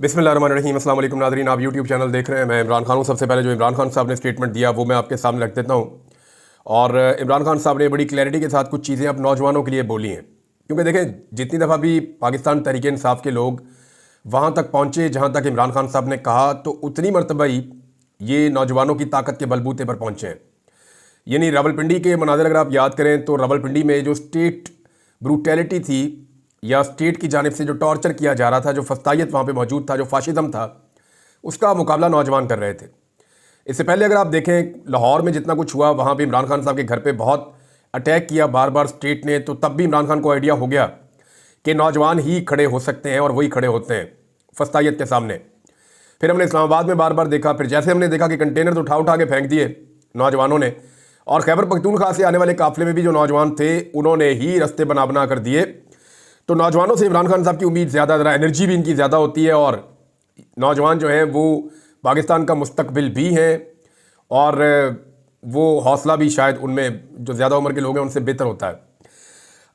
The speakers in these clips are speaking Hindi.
बिस्मिल्लाहिर्रहमानिर्रहीम। अस्सलाम वालेकुम नाज़रीन, आप यूट्यूब चैनल देख रहे हैं। मैं इमरान खान हूँ। सबसे पहले जो इमरान खान साहब ने स्टेटमेंट दिया वो मैं आपके सामने रख देता हूँ। और इमरान खान साहब ने बड़ी क्लैरिटी के साथ कुछ चीज़ें अब नौजवानों के लिए बोली हैं, क्योंकि देखें जितनी दफ़ा भी पाकिस्तान तहरीक इंसाफ के लोग वहाँ तक पहुँचे जहाँ तक इमरान खान साहब ने कहा, तो उतनी मरतबा ही ये नौजवानों की ताकत के बलबूते पर पहुँचे हैं। यानी रावलपिंडी के मनाज़र अगर आप याद करें तो रावलपिंडी में जो स्टेट ब्रूटैलिटी थी या स्टेट की जानिब से जो टॉर्चर किया जा रहा था, जो फस्तायत वहाँ पे मौजूद था, जो फाशिज़म था, उसका मुकाबला नौजवान कर रहे थे। इससे पहले अगर आप देखें लाहौर में जितना कुछ हुआ, वहाँ पे इमरान खान साहब के घर पे बहुत अटैक किया बार बार स्टेट ने, तो तब भी इमरान खान को आइडिया हो गया कि नौजवान ही खड़े हो सकते हैं और वही खड़े होते हैं फस्तायत के सामने। फिर हमने इस्लामाबाद में बार बार देखा, फिर जैसे हमने देखा कि कंटेनर तो उठा उठा के फेंक दिए नौजवानों ने, और खैबर पख्तूनख्वा से आने वाले काफिले में भी जो नौजवान थे उन्होंने ही रास्ते बना बना कर दिए। तो नौजवानों से इमरान खान साहब की उम्मीद ज़्यादा, ज़रा एनर्जी भी इनकी ज़्यादा होती है, और नौजवान जो हैं वो पाकिस्तान का मुस्तकबिल भी हैं, और वो हौसला भी शायद उनमें जो ज़्यादा उम्र के लोग हैं उनसे बेहतर होता है।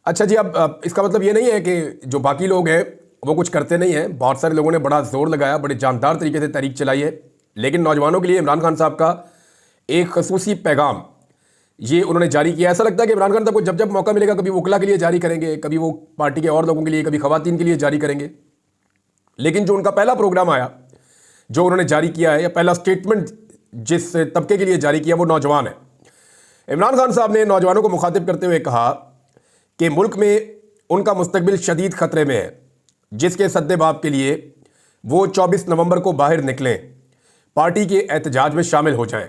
अच्छा जी, अब इसका मतलब ये नहीं है कि जो बाकी लोग हैं वो कुछ करते नहीं हैं। बहुत सारे लोगों ने बड़ा जोर लगाया, बड़े जानदार तरीके से तहरीक चलाई है, लेकिन नौजवानों के लिए इमरान खान साहब का एक खसूसी पैगाम ये उन्होंने जारी किया। ऐसा लगता है कि इमरान खान साहब को जब जब मौका मिलेगा कभी वकला के लिए जारी करेंगे, कभी वो पार्टी के और लोगों के लिए, कभी खवातीन के लिए जारी करेंगे। लेकिन जो उनका पहला प्रोग्राम आया, जो उन्होंने जारी किया है, या पहला स्टेटमेंट जिस तबके के लिए जारी किया, वो नौजवान है। इमरान खान साहब ने नौजवानों को मुखातिब करते हुए कहा कि मुल्क में उनका मुस्तकबिल शदीद खतरे में है, जिसके सद्देबाब के लिए वो 24 नवंबर को बाहर निकलें, पार्टी के एहतजाज में शामिल हो जाएं।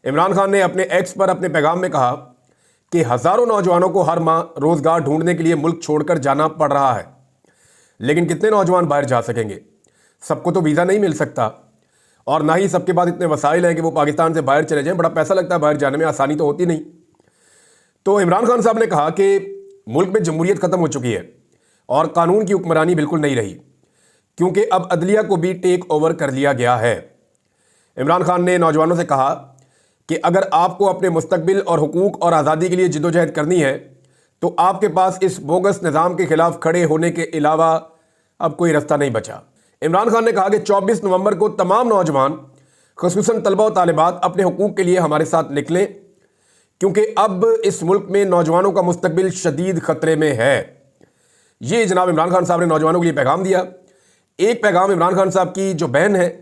इमरान खान ने अपने एक्स पर अपने पैगाम में कहा कि हज़ारों नौजवानों को हर माह रोज़गार ढूंढने के लिए मुल्क छोड़कर जाना पड़ रहा है, लेकिन कितने नौजवान बाहर जा सकेंगे? सबको तो वीज़ा नहीं मिल सकता, और ना ही सबके पास इतने वसाइल हैं कि वो पाकिस्तान से बाहर चले जाएं। बड़ा पैसा लगता है बाहर जाने में, आसानी तो होती नहीं। तो इमरान खान साहब ने कहा कि मुल्क में जमहूरियत ख़त्म हो चुकी है और कानून की हुक्मरानी बिल्कुल नहीं रही, क्योंकि अब अदलिया को भी टेक ओवर कर लिया गया है। इमरान खान ने नौजवानों से कहा कि अगर आपको अपने मुस्तकबिल और हुकूक और आज़ादी के लिए जिद्दोजहद करनी है, तो आपके पास इस बोगस निज़ाम के खिलाफ खड़े होने के अलावा अब कोई रास्ता नहीं बचा। इमरान खान ने कहा कि 24 नवंबर को तमाम नौजवान, ख़ुसूसन तलबा और तालिबात, अपने हुकूक के लिए हमारे साथ निकलें, क्योंकि अब इस मुल्क में नौजवानों का मुस्तकबिल शदीद खतरे में है। ये जनाब इमरान खान साहब ने नौजवानों के लिए पैगाम दिया। एक पैगाम इमरान खान साहब की जो बहन है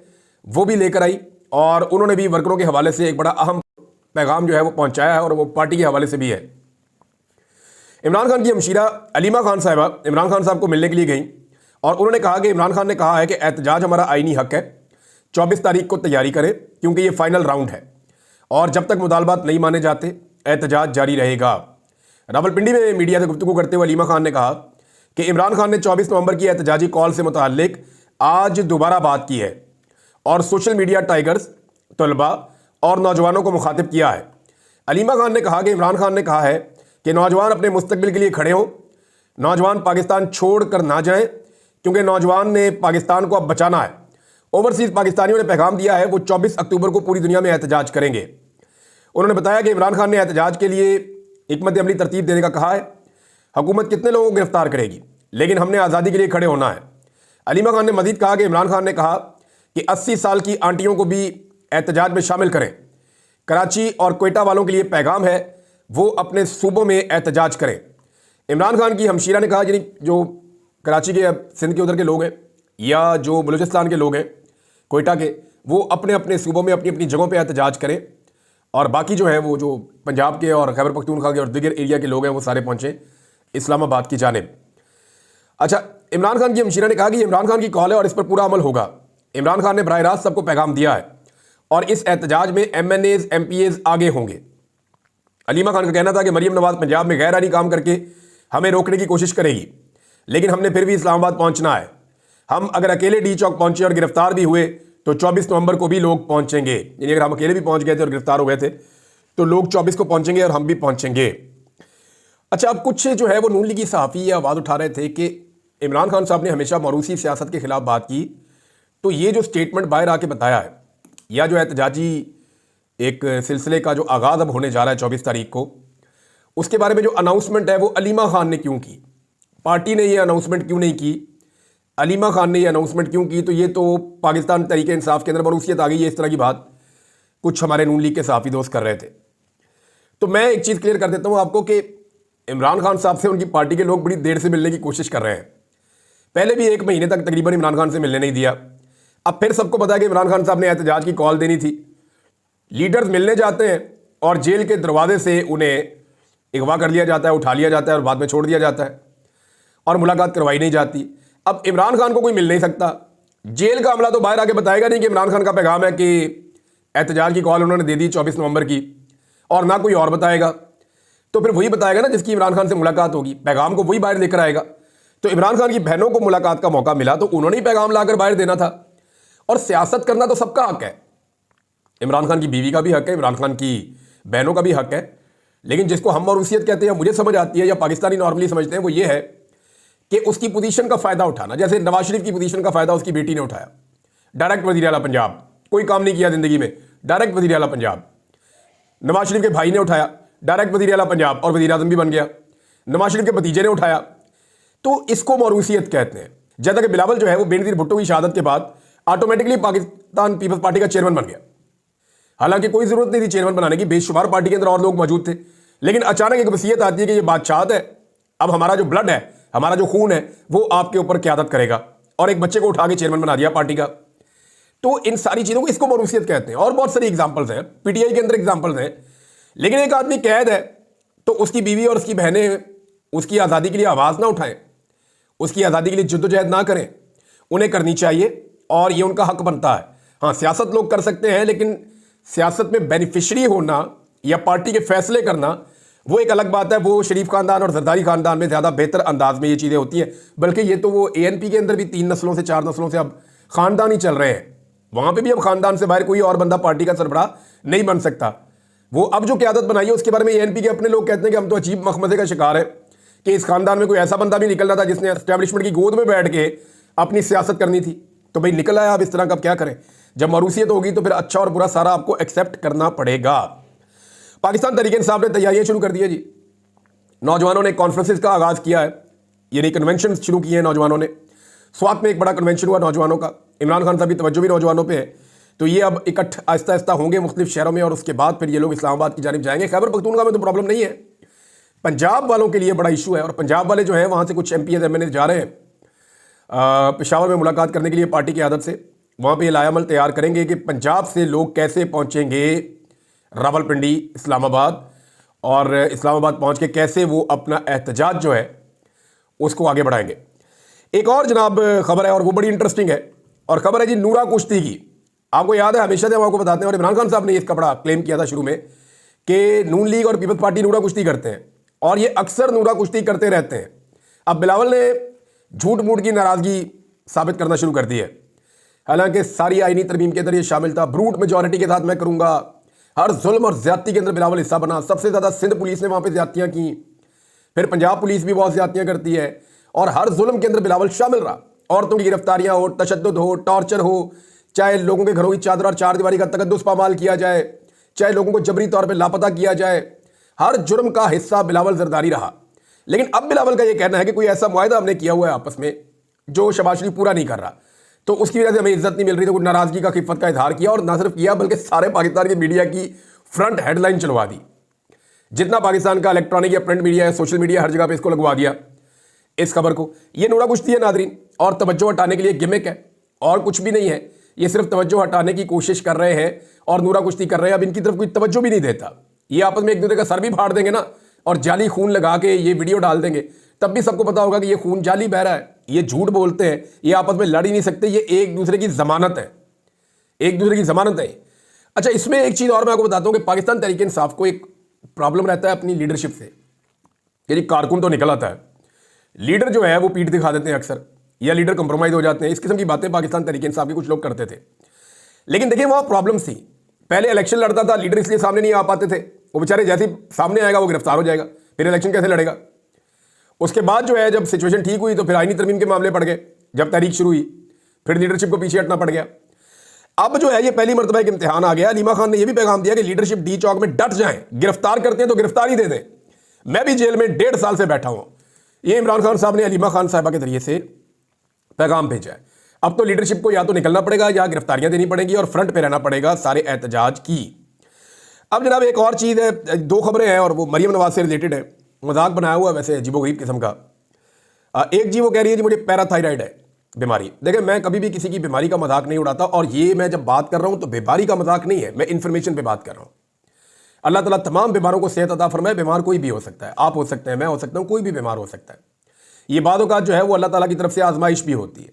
वो भी लेकर आई, और उन्होंने भी वर्करों के हवाले से एक बड़ा अहम पैगाम जो है वो पहुंचाया है, और वो पार्टी के हवाले से भी है। इमरान खान की हमशीरा अलीमा खान साहिबा इमरान खान साहब को मिलने के लिए गई, और उन्होंने कहा कि इमरान खान ने कहा है कि एहतजाज हमारा आईनी हक है, 24 तारीख को तैयारी करें, क्योंकि ये फाइनल राउंड है, और जब तक मुतालबात नहीं माने जाते एहतजाज जारी रहेगा। रावलपिंडी में मीडिया से गुफ्तगू करते हुए अलीमा खान ने कहा कि इमरान खान ने 24 नवंबर की एहतजाजी कॉल से मुताल्लिक आज दोबारा बात की है, और सोशल मीडिया टाइगर्स, तलबा और नौजवानों को मुखातिब किया है। अलीमा खान ने कहा कि इमरान खान ने कहा है कि नौजवान अपने मुस्तकबिल के लिए खड़े हों, नौजवान पाकिस्तान छोड़ कर ना जाएं, क्योंकि नौजवान ने पाकिस्तान को अब बचाना है। ओवरसीज़ पाकिस्तानियों ने पैगाम दिया है, वो 24 अक्टूबर को पूरी दुनिया में एहतजाज करेंगे। उन्होंने बताया कि इमरान खान ने एहतजाज के लिए हिकमत अमली तरतीब देने का कहा है। हुकूमत कितने लोगों को गिरफ्तार करेगी, लेकिन हमने आज़ादी के लिए खड़े होना है। अलीमा खान ने मजीद कहा कि इमरान खान ने कहा कि 80 साल की आंटियों को भी एहतजाज में शामिल करें। कराची और कोयटा वालों के लिए पैगाम है, वो अपने सूबों में एहतजाज करें। इमरान खान की हमशीरा ने कहा, यानी जो कराची के, सिंध के उधर के लोग हैं, या जो बलूचिस्तान के लोग हैं, कोयटा के, वो अपने अपने सूबों में अपनी अपनी जगहों पे एहतजाज करें, और बाकी जो है वो जो पंजाब के और खैबर पख्तूनख्वा के और दीगर एरिया के लोग हैं वो सारे पहुँचे इस्लामाबाद की जानिब। अच्छा, इमरान खान की हमशीरा ने कहा कि इमरान खान की कॉल है और इस पर पूरा अमल होगा। इमरान खान ने बराह रास्त सबको पैगाम दिया है, और इस एहतजाज में MNAs MPAs आगे होंगे। अलीमा खान का कहना था कि मरीम नवाज पंजाब में गैर आईनी काम करके हमें रोकने की कोशिश करेगी, लेकिन हमने फिर भी इस्लामाबाद पहुंचना है। हम अगर अकेले डी चौक पहुंचे और गिरफ्तार भी हुए तो 24 नवंबर को भी लोग पहुंचेंगे। यानी अगर हम अकेले भी पहुंच गए थे और गिरफ्तार हो गए थे तो लोग 24 को पहुंचेंगे और हम भी पहुंचेंगे। अच्छा, अब कुछ जो है वो नून लीगी सहाफ़ी ये आवाज़ उठा रहे थे कि इमरान खान साहब ने हमेशा मरूसी सियासत के खिलाफ बात की, तो ये जो स्टेटमेंट बाहर आके बताया है, या जो एहतजाजी एक सिलसिले का जो आगाज़ अब होने जा रहा है 24 तारीख को, उसके बारे में जो अनाउंसमेंट है वो अलीमा खान ने क्यों की? पार्टी ने ये अनाउंसमेंट क्यों नहीं की? अलीमा खान ने ये अनाउंसमेंट क्यों की, तो ये तो पाकिस्तान तरीके इंसाफ के अंदर मरूसियत आ गई है, इस तरह की बात कुछ हमारे नून लीग के सहाफ़ी दोस्त कर रहे थे। तो मैं एक चीज़ क्लियर कर देता हूँ आपको कि इमरान खान साहब से उनकी पार्टी के लोग बड़ी देर से मिलने की कोशिश कर रहे हैं। पहले भी 1 महीने तक तकरीबन इमरान खान से मिलने नहीं दिया। अब फिर सबको पता है कि इमरान खान साहब ने एहतजाज की कॉल देनी थी। लीडर्स मिलने जाते हैं और जेल के दरवाजे से उन्हें अगवा कर लिया जाता है, उठा लिया जाता है और बाद में छोड़ दिया जाता है और मुलाकात करवाई नहीं जाती। अब इमरान खान को कोई मिल नहीं सकता। जेल का अमला तो बाहर आके बताएगा नहीं कि इमरान खान का पैगाम है कि एहतजाज की कॉल उन्होंने दे दी 24 नवंबर की, और ना कोई और बताएगा। तो फिर वही बताएगा ना जिसकी इमरान खान से मुलाकात होगी, पैगाम को वही बाहर लेकर आएगा। तो इमरान खान की बहनों को मुलाकात का मौका मिला तो उन्होंने ही पैगाम लाकर बाहर देना था। और सियासत करना तो सबका हक है, इमरान खान की बीवी का भी हक है, इमरान खान की बहनों का भी हक है। लेकिन जिसको हम मरूसियत कहते हैं, मुझे समझ आती है या पाकिस्तानी नॉर्मली समझते हैं, वो ये है कि उसकी पोजीशन का फायदा उठाना। जैसे नवाज शरीफ की पोजीशन का फायदा उसकी बेटी ने उठाया, डायरेक्ट वजीर आला पंजाब, कोई काम नहीं किया जिंदगी में, डायरेक्ट वजीर आला पंजाब। नवाज शरीफ के भाई ने उठाया, डायरेक्ट वजीर आला पंजाब और वजीर आजम भी बन गया। नवाज शरीफ के भतीजे ने उठाया, तो इसको मरूसियत कहते हैं। जैसा कि बिलावल जो है वो बेनजीर भुट्टो की शहादत के बाद ऑटोमेटिकली पाकिस्तान पीपल्स पार्टी का चेयरमैन बन गया। हालांकि कोई जरूरत नहीं थी चेयरमैन बनाने की, बेशुमार पार्टी के अंदर और लोग मौजूद थे। लेकिन अचानक एक वसीयत आती है कि ये बादशाह है, अब हमारा जो ब्लड है, हमारा जो खून है, वो आपके ऊपर क़यादत करेगा, और एक बच्चे को उठा के चेयरमैन बना दिया पार्टी का। तो इन सारी चीज़ों को इसको मरूसियत कहते हैं। और बहुत सारी एग्जाम्पल्स हैं, पीटीआई के अंदर एग्जाम्पल्स हैं। लेकिन एक आदमी कैद है तो उसकी बीवी और उसकी बहनें उसकी आज़ादी के लिए आवाज़ ना उठाएं, उसकी आज़ादी के लिए जद्दोजहद ना करें, उन्हें करनी चाहिए और ये उनका हक बनता है। हाँ, सियासत लोग कर सकते हैं, लेकिन सियासत में बेनिफिशरी होना या पार्टी के फैसले करना वो एक अलग बात है। वो शरीफ खानदान और जरदारी खानदान में ज़्यादा बेहतर अंदाज में ये चीज़ें होती हैं। बल्कि ये तो वो एएनपी के अंदर भी 3 नस्लों से 4 नस्लों से अब ख़ानदान ही चल रहे हैं, वहाँ पे भी अब ख़ानदान से बाहर कोई और बंदा पार्टी का सरबराह नहीं बन सकता। वो अब जो क़यादत बनाई है उसके बारे में एएनपी के अपने लोग कहते हैं कि हम तो अजीब मखमसे का शिकार है कि इस खानदान में कोई ऐसा बंदा भी निकल रहा था जिसने एस्टैब्लिशमेंट की गोद में बैठ के अपनी सियासत करनी थी। तो भाई निकल आया, अब इस तरह का क्या करें। जब मरूसियत होगी तो फिर अच्छा और बुरा सारा आपको एक्सेप्ट करना पड़ेगा। पाकिस्तान तहरीक इंसाफ ने तैयारियां शुरू कर दी है जी। नौजवानों ने कॉन्फ्रेंसेस का आगाज़ किया है, यानी कन्वेंशन शुरू किए हैं नौजवानों ने। स्वात में एक बड़ा कन्वेंशन हुआ नौजवानों का, इमरान खान साहब की तवज्जो भी नौजवानों पे है। तो ये अब इकट्ठ आहिस्ता आहिस्ता होंगे मुख्तलिफ शहरों में और उसके बाद फिर ये लोग इस्लामाबाद की जानिब जाएंगे। खैबर पख्तूनख्वा में तो प्रॉब्लम नहीं है, पंजाब वालों के लिए बड़ा इशू है। और पंजाब वाले जो है वहाँ से कुछ MPs MNA जा रहे हैं पेशावर में मुलाकात करने के लिए पार्टी की आदत से। वहाँ पे ये लायामल तैयार करेंगे कि पंजाब से लोग कैसे पहुँचेंगे रावलपिंडी, इस्लामाबाद, और इस्लामाबाद पहुँच के कैसे वो अपना एहतजाज जो है उसको आगे बढ़ाएंगे। एक और जनाब खबर है और वो बड़ी इंटरेस्टिंग है, और खबर है जी नूरा कुश्ती की। आपको याद है, हमेशा से हम आपको बताते हैं, और इमरान खान साहब ने इसका बड़ा क्लेम किया था शुरू में कि नून लीग और पीपल्स पार्टी नूरा कुश्ती करते हैं, और ये अक्सर नूरा कुश्ती करते रहते हैं। अब बिलावल ने झूठ मूठ की नाराज़गी साबित करना शुरू कर दी है। हालांकि सारी आईनी तरमीम के अंदर ये शामिल था, ब्रूट मेजॉरिटी के साथ मैं करूँगा, हर जुल्म और ज़्यादती के अंदर बिलावल हिस्सा बना। सबसे ज़्यादा सिंध पुलिस ने वहाँ पर ज़्यादतियाँ की, फिर पंजाब पुलिस भी बहुत ज़्यादतियाँ करती है, और हर जुल्म के अंदर बिलावल शामिल रहा। औरतों की गिरफ्तारियाँ हो, तशद्दुद हो, टॉर्चर हो, चाहे लोगों के घरों की चादर और चारदीवारी का तकद्दुस पामाल किया जाए, चाहे लोगों को जबरी तौर पे लापता किया जाए, हर जुर्म का हिस्सा बिलावल जरदारी रहा। लेकिन अब बिलावल का ये कहना है कि कोई ऐसा मुआहदा हमने किया हुआ है आपस में जो शहबाज शरीफ पूरा नहीं कर रहा, तो उसकी वजह से हमें इज्जत नहीं मिल रही। तो कुछ नाराज़गी का खिफत का इजहार किया, और ना सिर्फ किया बल्कि सारे पाकिस्तान की मीडिया की फ्रंट हेडलाइन चलवा दी। जितना पाकिस्तान का इलेक्ट्रॉनिक या प्रिंट मीडिया है, सोशल मीडिया, हर जगह पर इसको लगवा दिया इस खबर को। ये नूरा कुश्ती है नादरीन, और तवज्जो हटाने के लिए गिमिक है और कुछ भी नहीं है। ये सिर्फ तवज्जो हटाने की कोशिश कर रहे हैं और नूरा कुश्ती कर रहे हैं। अब इनकी तरफ कोई तवज्जो भी नहीं देता। ये आपस में एक दूसरे का सर भी फाड़ देंगे ना, और जाली खून लगा के ये वीडियो डाल देंगे, तब भी सबको पता होगा कि ये खून जाली बह रहा है, ये झूठ बोलते हैं, ये आपस में लड़ ही नहीं सकते, ये एक दूसरे की जमानत है, एक दूसरे की जमानत है। अच्छा, इसमें एक चीज़ और मैं आपको बताता हूँ कि पाकिस्तान तहरीक इंसाफ को एक प्रॉब्लम रहता है अपनी लीडरशिप से। यानी कारकुन तो निकल आता है, लीडर जो है वो पीठ दिखा देते हैं अक्सर, या लीडर कंप्रोमाइज़ हो जाते हैं। इस किस्म की बातें पाकिस्तान तहरीक इंसाफ के कुछ लोग करते थे। लेकिन देखिए वहाँ प्रॉब्लम्स थी। पहले इलेक्शन लड़ता था लीडर, इसलिए सामने नहीं आ पाते थे। वो बेचारे जैसे ही सामने आएगा वो गिरफ्तार हो जाएगा, फिर इलेक्शन कैसे लड़ेगा। उसके बाद जो है जब सिचुएशन ठीक हुई तो फिर आईनी तरमीम के मामले पड़ गए, जब तहरीक शुरू हुई फिर लीडरशिप को पीछे हटना पड़ गया। अब जो है ये पहली मरतबा एक इम्तिहान आ गया। अलीमा खान ने यह भी पैगाम दिया कि लीडरशिप डी चौक में डट जाएं, गिरफ्तार करते हैं तो गिरफ्तारी दे दें। मैं भी जेल में 1.5 साल से बैठा हूं। ये इमरान खान साहब ने अलीमा खान साहिबा के जरिए से पैगाम भेजा है। अब तो लीडरशिप को या तो निकलना पड़ेगा या गिरफ्तारियां देनी पड़ेंगी और फ्रंट पे रहना पड़ेगा सारे एहतजाज की। अब जनाब एक और चीज़ है, दो खबरें हैं और वो मरियम नवाज से रिलेटेड है। मजाक बनाया हुआ है वैसे अजीबोगरीब किस्म का। एक जी वो कह रही है जी मुझे पैराथायराइड है बीमारी। देखिए मैं कभी भी किसी की बीमारी का मजाक नहीं उड़ाता, और ये मैं जब बात कर रहा हूं तो बीमारी का मजाक नहीं है, मैं इन्फॉर्मेशन पे बात कर रहा हूं। अल्लाह ताला तमाम बीमारों को सेहत अता फरमाए। बीमार कोई भी हो सकता है, आप हो सकते हैं, मैं हो सकता हूं, कोई भी बीमार हो सकता है। ये बादों का जो है वो अल्लाह ताला की तरफ से आजमाइश भी होती है,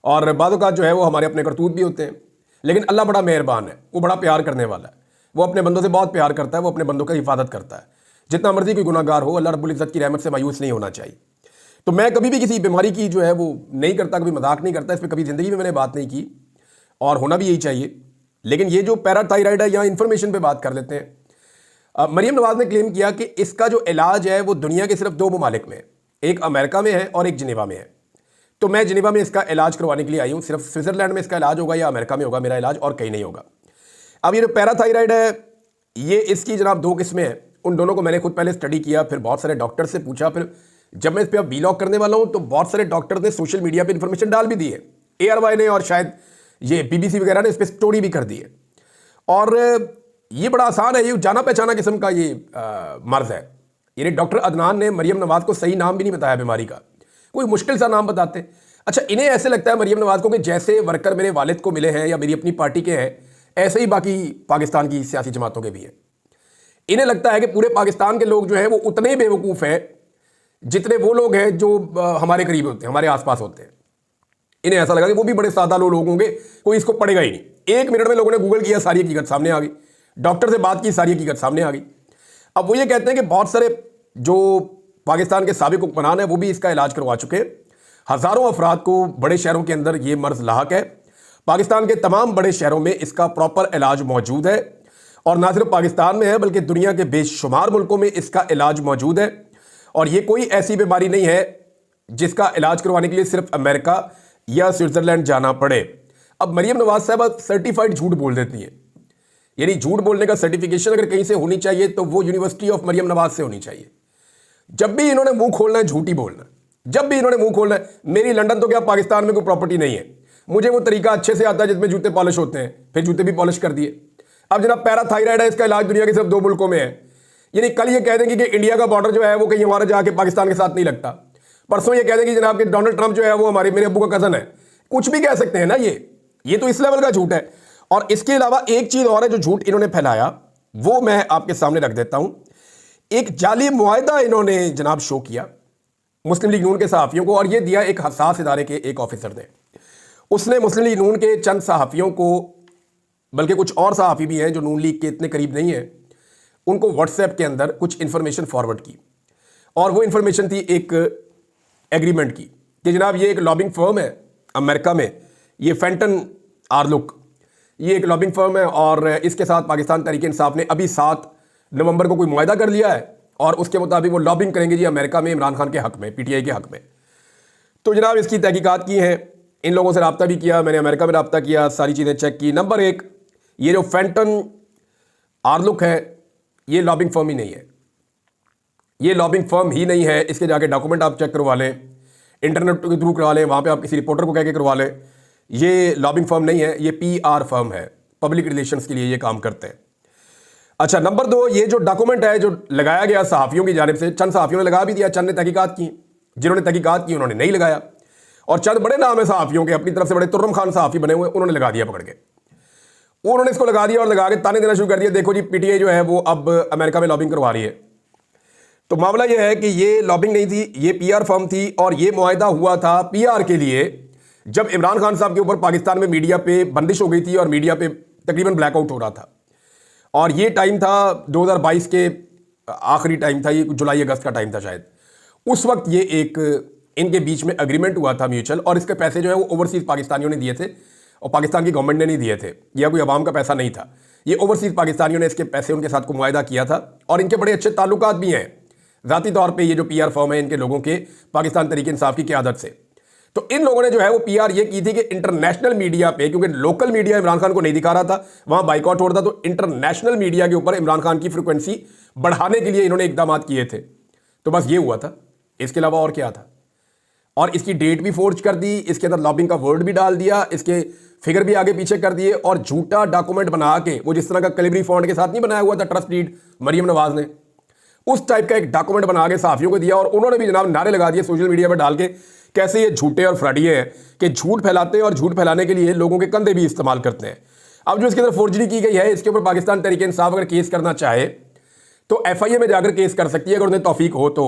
और बादों का जो है वो हमारे अपने करतूत भी होते हैं। लेकिन अल्लाह बड़ा मेहरबान है, वो बड़ा प्यार करने वाला है, वो अपने बंदों से बहुत प्यार करता है, वो अपने बंदों का हिफाजत करता है। जितना मर्जी कोई गुनाहगार हो, अल्लाह रब्बुल इज़्ज़त की रहमत से मायूस नहीं होना चाहिए। तो मैं कभी भी किसी बीमारी की जो है वो नहीं करता, कभी मजाक नहीं करता, इस पर कभी ज़िंदगी में मैंने बात नहीं की, और होना भी यही चाहिए। लेकिन ये जो पैराथायराइड है, यहाँ इन्फॉर्मेशन पे बात कर लेते हैं। मरियम नवाज ने क्लेम किया कि इसका जो इलाज है वो दुनिया के सिर्फ 2 ममालिक में है, एक अमेरिका में है और एक जिनेवा में है। तो मैं जिनेवा में इसका इलाज करवाने के लिए आई हूँ। सिर्फ स्विट्जरलैंड में इसका इलाज होगा या अमेरिका में होगा मेरा इलाज, और कहीं नहीं होगा। अब ये जो पैराथायराइड है, ये इसकी जनाब 2 किस्में हैं। उन दोनों को मैंने खुद पहले स्टडी किया, फिर बहुत सारे डॉक्टर से पूछा, फिर जब मैं इस पर अब वीलॉग करने वाला हूँ तो बहुत सारे डॉक्टर ने सोशल मीडिया पे इन्फॉर्मेशन डाल भी दी है। ARY ने और शायद ये BBC वगैरह ने इस पर स्टोरी भी कर दी है। और ये बड़ा आसान है, ये जाना पहचाना किस्म का ये मर्ज है। यानी डॉक्टर अदनान ने मरियम नवाज को सही नाम भी नहीं बताया बीमारी का, कोई मुश्किल सा नाम बताते। अच्छा, इन्हें ऐसे लगता है मरियम नवाज को कि जैसे वर्कर मेरे वालिद को मिले हैं या मेरी अपनी पार्टी के हैं, ऐसे ही बाकी पाकिस्तान की सियासी जमातों के भी हैं। इन्हें लगता है कि पूरे पाकिस्तान के लोग जो हैं वो उतने ही बेवकूफ़ हैं जितने वो लोग हैं जो हमारे करीब होते हैं, हमारे आसपास होते हैं। इन्हें ऐसा लगा कि वो भी बड़े सादा लोग होंगे, कोई इसको पढ़ेगा ही नहीं। 1 मिनट में लोगों ने गूगल किया, सारी हकीकत सामने आ गई, डॉक्टर से बात की, सारी हकीकत सामने आ गई। अब वो ये कहते हैं कि बहुत सारे जो पाकिस्तान के साबिक हुक्मरान हैं वो भी इसका इलाज करवा चुके हैं। हज़ारों अफराद को बड़े शहरों के अंदर ये मर्ज लाहक है। पाकिस्तान के तमाम बड़े शहरों में इसका प्रॉपर इलाज मौजूद है, और ना सिर्फ पाकिस्तान में है बल्कि दुनिया के बेशुमार मुल्कों में इसका इलाज मौजूद है। और ये कोई ऐसी बीमारी नहीं है जिसका इलाज करवाने के लिए सिर्फ अमेरिका या स्विट्जरलैंड जाना पड़े। अब मरियम नवाज साहब सर्टिफाइड झूठ बोल देती है, यानी झूठ बोलने का सर्टिफिकेशन अगर कहीं से होनी चाहिए तो वो यूनिवर्सिटी ऑफ मरियम नवाज से होनी चाहिए। जब भी इन्होंने मुंह खोलना है झूठ ही बोलना, जब भी इन्होंने मुंह खोलना है। मेरी लंदन तो क्या पाकिस्तान में कोई प्रॉपर्टी नहीं है, मुझे वो तरीका अच्छे से आता है जिसमें जूते पॉलिश होते हैं, फिर जूते भी पॉलिश कर दिए। अब जनाब पैराथायराइड है, इसका इलाज दुनिया के सिर्फ 2 मुल्कों में है। यानी कल ये कह देंगे कि इंडिया का बॉर्डर जो है वो कहीं हमारा जाके पाकिस्तान के साथ नहीं लगता, परसों ये कह देंगे जनाब कि डोनाल्ड ट्रंप जो है वो मेरे अब्बू का कजन है। कुछ भी कह सकते हैं ना, ये तो इस लेवल का झूठ है। और इसके अलावा एक चीज और है जो झूठ इन्होंने फैलाया, वो मैं आपके सामने रख देता हूं। एक जाली मुआहदा इन्होंने जनाब शो किया मुस्लिम लीग नून के सहाफियों को, और ये दिया एक हसास इदारे के एक ऑफिसर ने। उसने मुस्लिम लीग नून के चंद सहाफियों को, बल्कि कुछ और सहाफ़ी भी हैं जो नून लीग के इतने करीब नहीं है, उनको व्हाट्सएप के अंदर कुछ इन्फॉर्मेशन फॉरवर्ड की। और वो इन्फॉर्मेशन थी एक एग्रीमेंट की कि जनाब ये एक लॉबिंग फर्म है अमेरिका में, ये फेंटन आर्लुक, ये एक लॉबिंग फर्म है, और इसके साथ पाकिस्तान तहरीक इंसाफ ने अभी 7 नवंबर को कोई मुआहदा कर लिया है, और उसके मुताबिक वो लॉबिंग करेंगे जी अमेरिका में इमरान खान के हक में, PTI के हक में। तो जनाब इसकी तहकीकात की है, इन लोगों से रब्ता भी किया, मैंने अमेरिका में रब्ता किया, सारी चीज़ें चेक की। नंबर 1, ये जो फेंटन आर्लुक है ये लॉबिंग फर्म ही नहीं है, ये लॉबिंग फर्म ही नहीं है। इसके जाके डॉक्यूमेंट आप चेक करवा लें, इंटरनेट के थ्रू करवा लें, वहाँ पे आप किसी रिपोर्टर को कह के करवा लें। ये लॉबिंग फर्म नहीं है, ये PR फर्म है, पब्लिक रिलेशंस के लिए ये काम करते हैं। अच्छा, नंबर 2, ये जो डॉक्यूमेंट है जो लगाया गया सहाफ़ियों की जानिब से, चंद सहाफ़ियों ने लगा भी दिया, चंद ने तहकीकात की, जिन्होंने तहकीकात की उन्होंने नहीं लगाया, और चंद बड़े नाम है सहाफ़ियों के, अपनी तरफ से बड़े तुर्रम खान सहाफ़ी बने हुए, उन्होंने लगा दिया पकड़ के। उन्होंने इसको लगा दिया और लगा के ताने देना शुरू कर दिया, देखो जी PTI जो है वो अब अमेरिका में लॉबिंग करवा रही है। तो मामला ये है कि ये लॉबिंग नहीं थी, ये PR फर्म थी, और ये मुआहदा हुआ था PR के लिए जब इमरान खान साहब के ऊपर पाकिस्तान में मीडिया पे बंदिश हो गई थी और मीडिया पे तकरीबन ब्लैकआउट हो रहा था। और ये टाइम था 2022 के आखिरी टाइम था, ये जुलाई अगस्त का टाइम था शायद। उस वक्त ये एक इनके बीच में एग्रीमेंट हुआ था म्यूचुअल, और इसके पैसे जो है वो ओवरसीज़ पाकिस्तानियों ने दिए थे और पाकिस्तान की गवर्नमेंट ने नहीं दिए थे, या कोई अवाम का पैसा नहीं था। ये ओवरसीज़ पाकिस्तानियों ने इसके पैसे उनके साथ को मुआहदा किया था, और इनके बड़े अच्छे ताल्लुकात भी हैं ज़ाती तौर पे ये जो PR फर्म है इनके लोगों के पाकिस्तान तहरीक इंसाफ की क़यादत से। तो इन लोगों ने जो है वो PR ये की थी कि इंटरनेशनल मीडिया पे, क्योंकि लोकल मीडिया इमरान खान को नहीं दिखा रहा था, वहाँ बाइकआउट हो रहा था, तो इंटरनेशनल मीडिया के ऊपर इमरान खान की फ्रिक्वेंसी बढ़ाने के लिए इन्होंने इकदाम किए थे। तो बस ये हुआ था, इसके अलावा और क्या था। और इसकी डेट भी फोर्ज कर दी, इसके अंदर लॉबिंग का वर्ड भी डाल दिया, इसके फिगर भी आगे पीछे कर दिए और झूठा डॉक्यूमेंट बना के, वो जिस तरह का कलिबरी फॉन्ट के साथ नहीं बनाया हुआ था ट्रस्ट डीड मरियम नवाज ने, उस टाइप का एक डॉक्यूमेंट बना के सहाफियों को दिया और उन्होंने भी जनाब नारे लगा दिए सोशल मीडिया पर डाल के कैसे ये झूठे और फ्रॉडिये हैं कि झूठ फैलाते हैं और झूठ फैलाने के लिए लोगों के कंधे भी इस्तेमाल करते हैं। अब जो इसके अंदर फोर्जरी की गई है, इसके ऊपर पाकिस्तान तहरीक इंसाफ अगर केस करना चाहे तो FIA में जाकर केस कर सकती है अगर उन्हें तौफीक हो तो।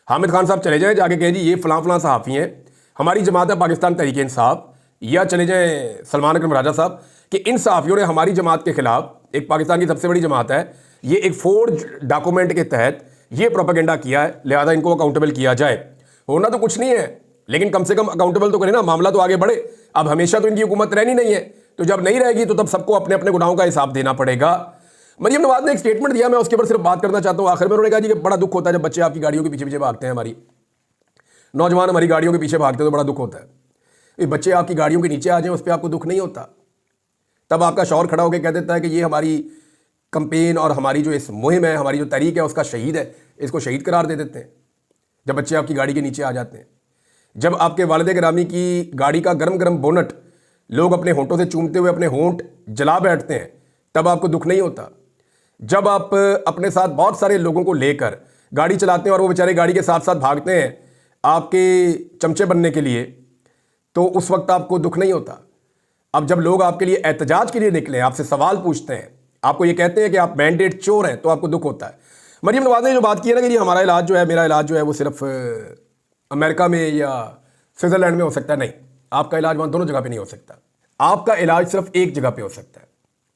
हामिद खान साहब चले जाएं, जाके कहें जी ये फलां फलां सहाफ़ी हैं, हमारी जमात है पाकिस्तान तहरीक इंसाफ, या चले जाएं सलमान अकरम राजा साहब कि इन सहाफ़ियों ने हमारी जमात के खिलाफ, एक पाकिस्तान की सबसे बड़ी जमात है, ये एक फोर्ज डॉक्यूमेंट के तहत ये प्रोपेगेंडा किया है, लिहाजा इनको अकाउंटेबल किया जाए। होना तो कुछ नहीं है, लेकिन कम से कम अकाउंटेबल तो करें ना, मामला तो आगे बढ़े। अब हमेशा तो इनकी हुकूमत रहनी नहीं है, तो जब नहीं रहेगी तो तब सबको अपने अपने गुनाहों का हिसाब देना पड़ेगा। मरियम नवाज ने एक स्टेटमेंट दिया, मैं उसके ऊपर सिर्फ बात करना चाहता हूँ। आखिर में उन्होंने कहा जी कि बड़ा दुख होता है जब बच्चे आपकी गाड़ियों के पीछे पीछे भागते हैं, हमारी नौजवान हमारी गाड़ियों के पीछे भागते हैं तो बड़ा दुख होता है। ये बच्चे आपकी गाड़ियों के नीचे आ जाएं, उस पर आपको दुख नहीं होता? तब आपका शौहर खड़ा होकर कह देता है कि ये हमारी कंपेन और हमारी जो इस मुहिम है, हमारी जो तहरीक है उसका शहीद है, इसको शहीद करार दे देते हैं जब बच्चे आपकी गाड़ी के नीचे आ जाते हैं। जब आपके वालिद गिरामी की गाड़ी का गरम गरम बोनट लोग अपने होंठों से चूमते हुए अपने होंठ जला बैठते हैं, तब आपको दुख नहीं होता? जब आप अपने साथ बहुत सारे लोगों को लेकर गाड़ी चलाते हैं और वो बेचारे गाड़ी के साथ साथ भागते हैं आपके चमचे बनने के लिए, तो उस वक्त आपको दुख नहीं होता? अब जब लोग आपके लिए एहतजाज के लिए निकले, आपसे सवाल पूछते हैं, आपको ये कहते हैं कि आप मैंडेट चोर हैं, तो आपको दुख होता है। मरियम नवाज ने जो बात की है ना कि हमारा इलाज जो है, मेरा इलाज जो है वो सिर्फ अमेरिका में या स्विट्जरलैंड में हो सकता है, नहीं, आपका इलाज वहाँ दोनों जगह पे नहीं हो सकता। आपका इलाज सिर्फ एक जगह पे हो सकता है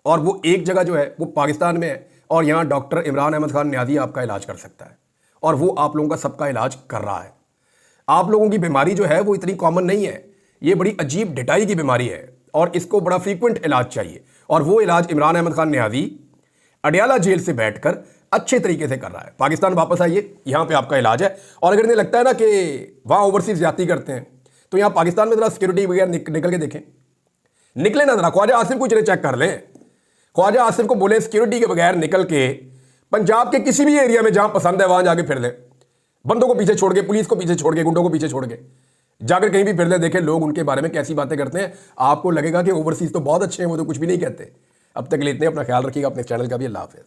और वो एक जगह जो है वो पाकिस्तान में है और यहाँ डॉक्टर इमरान अहमद खान न्याजी आपका इलाज कर सकता है और वो आप लोगों का सबका इलाज कर रहा है। आप लोगों की बीमारी जो है वो इतनी कॉमन नहीं है, ये बड़ी अजीब डिटाई की बीमारी है और इसको बड़ा फ्रीक्वेंट इलाज चाहिए और वो इलाज इमरान अहमद खान न्याजी अडियाला जेल से बैठकर अच्छे तरीके से कर रहा है। पाकिस्तान वापस आइए, यहाँ पे आपका इलाज है। और अगर इन्हें लगता है ना कि वहाँ ओवरसीज ज्यादती करते हैं तो यहाँ पाकिस्तान में ज़रा सिक्योरिटी वगैरह निकल के देखें, निकले ना ज़रा, ख्वाजा आसिफ को चले चेक कर लें। ख्वाजा आसिफ को बोले सिक्योरिटी के बगैर निकल के पंजाब के किसी भी एरिया में जहाँ पसंद है वहाँ जाके फिर लें, बंदों को पीछे छोड़ के, पुलिस को पीछे छोड़ के, गुंडों को पीछे छोड़ के जाकर कहीं भी फिर लें, देखें लोग उनके बारे में कैसी बातें करते हैं। आपको लगेगा कि ओवरसीज तो बहुत अच्छे हैं, वो तो कुछ भी नहीं कहते। अब तक के लिए इतने, अपना ख्याल रखिएगा, अपने चैनल का भी। अल्लाह हाफ़िज़।